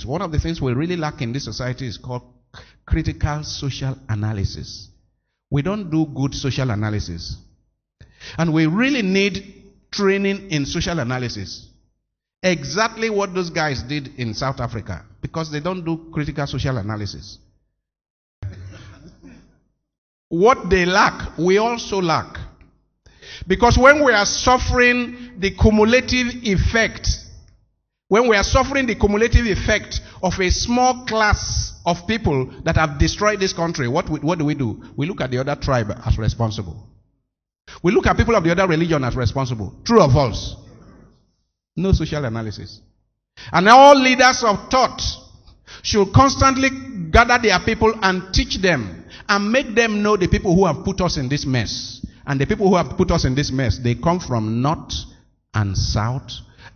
One of the things we really lack in this society is called critical social analysis. We don't do good social analysis. And we really need training in social analysis. Exactly what those guys did in South Africa, because they don't do critical social analysis. What they lack, we also lack. Because when we are suffering the cumulative effect, of a small class of people that have destroyed this country, what do? We look at the other tribe as responsible. We look at people of the other religion as responsible. True or false? No social analysis. And all leaders of thought should constantly gather their people and teach them and make them know the people who have put us in this mess. And the people who have put us in this mess, they come from north and south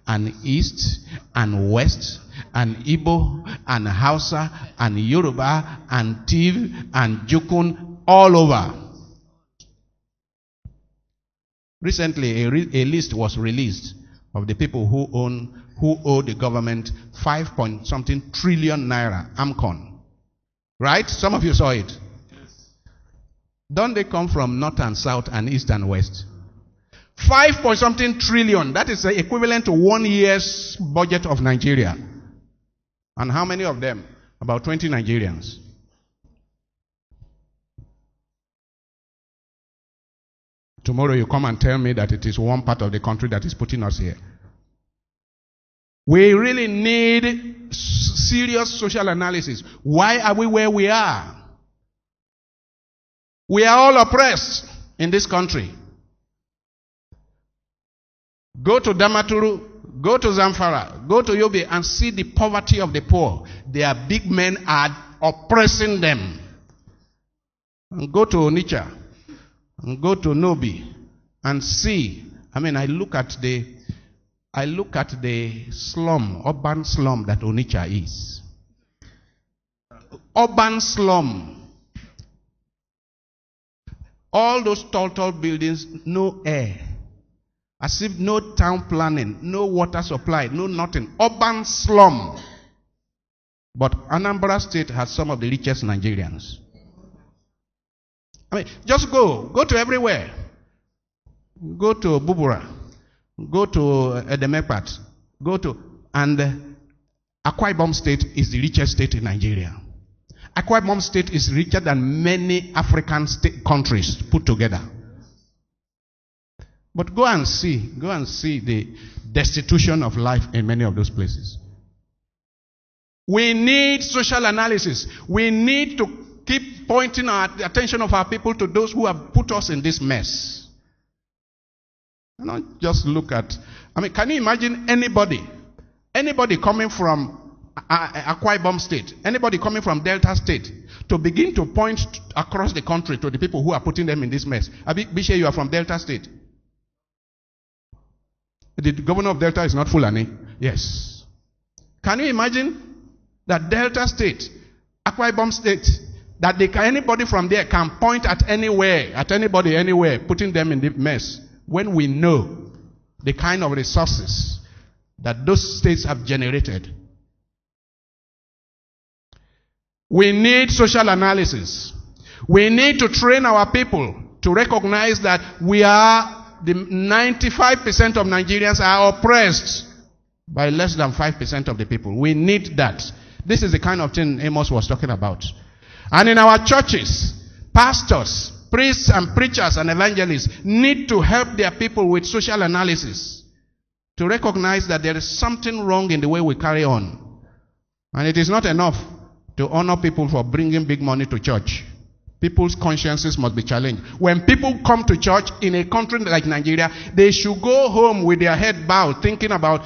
and east and west and Igbo and Hausa and Yoruba and Tiv and Jukun, all over. Recently, a list was released of the people who owe the government 5-point-something trillion naira, AMCON. Right? Some of you saw it. Don't they come from north and south and east and west? 5-point-something trillion. That is equivalent to 1 year's budget of Nigeria. And how many of them? About 20 Nigerians. Tomorrow you come and tell me that it is one part of the country that is putting us here. We really need serious social analysis. Why are we where we are? We are all oppressed in this country. Go to Damaturu, go to Zamfara, go to Yobe and see the poverty of the poor. Their big men are oppressing them. And go to Onitsha, and go to Nobi and see. I look at the slum, urban slum that Onitsha is. Urban slum. All those tall buildings, no air. As if no town planning, no water supply, no nothing. Urban slum. But Anambra State has some of the richest Nigerians. Just go to everywhere. Go to Bubura. Go to Edemepat. And Akwa Ibom State is the richest state in Nigeria. Akwa Ibom State is richer than many African countries put together. But go and see the destitution of life in many of those places. We need social analysis. We need to keep pointing the attention of our people to those who have put us in this mess. And not just look at, can you imagine anybody coming from Akwa Ibom State, anybody coming from Delta State, to begin to point across the country to the people who are putting them in this mess? Bishe, you are from Delta State. The governor of Delta is not Fulani. Yes. Can you imagine that Delta State, Akwa Ibom State, that anybody from there can point at anybody anywhere, putting them in the mess, when we know the kind of resources that those states have generated? We need social analysis. We need to train our people to recognize that the 95% of Nigerians are oppressed by less than 5% of the people. We need that. This is the kind of thing Amos was talking about. And in our churches, pastors, priests and preachers and evangelists need to help their people with social analysis to recognize that there is something wrong in the way we carry on. And it is not enough to honor people for bringing big money to church. People's consciences must be challenged. When people come to church in a country like Nigeria, they should go home with their head bowed, thinking about,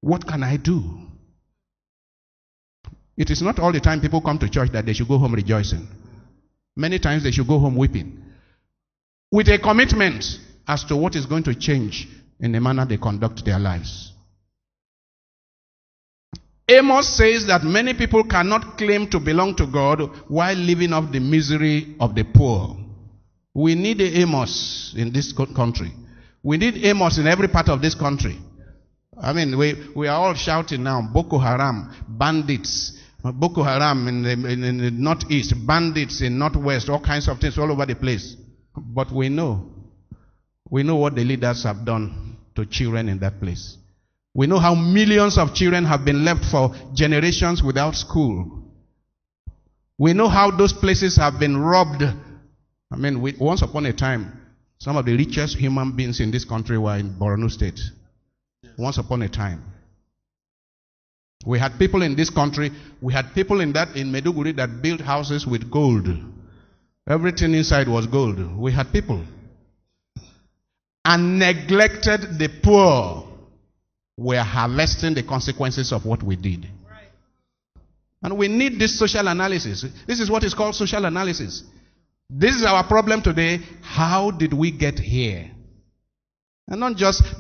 what can I do? It is not all the time people come to church that they should go home rejoicing. Many times they should go home weeping, with a commitment as to what is going to change in the manner they conduct their lives. Amos says that many people cannot claim to belong to God while living off the misery of the poor. We need a Amos in this country. We need Amos in every part of this country. I mean, we are all shouting now, Boko Haram, bandits. Boko Haram in the northeast, bandits in northwest, all kinds of things all over the place. But we know what the leaders have done to children in that place. We know how millions of children have been left for generations without school. We know how those places have been robbed. I mean, once upon a time, some of the richest human beings in this country were in Borno State. Once upon a time. We had people in this country, we had people in Maiduguri that built houses with gold. Everything inside was gold. We had people. And neglected the poor. We are harvesting the consequences of what we did. Right. And we need this social analysis. This is what is called social analysis. This is our problem today. How did we get here? And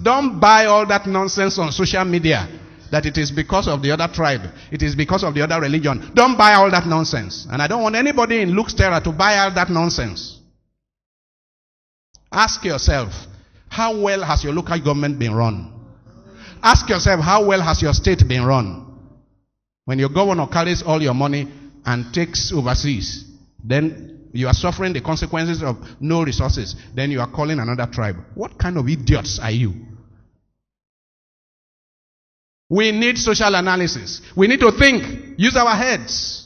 don't buy all that nonsense on social media that it is because of the other tribe. It is because of the other religion. Don't buy all that nonsense. And I don't want anybody in Luke's Terra to buy all that nonsense. Ask yourself, how well has your local government been run? Ask yourself, how well has your state been run? When your governor carries all your money and takes overseas, then you are suffering the consequences of no resources. Then you are calling another tribe. What kind of idiots are you? We need social analysis. We need to think, use our heads.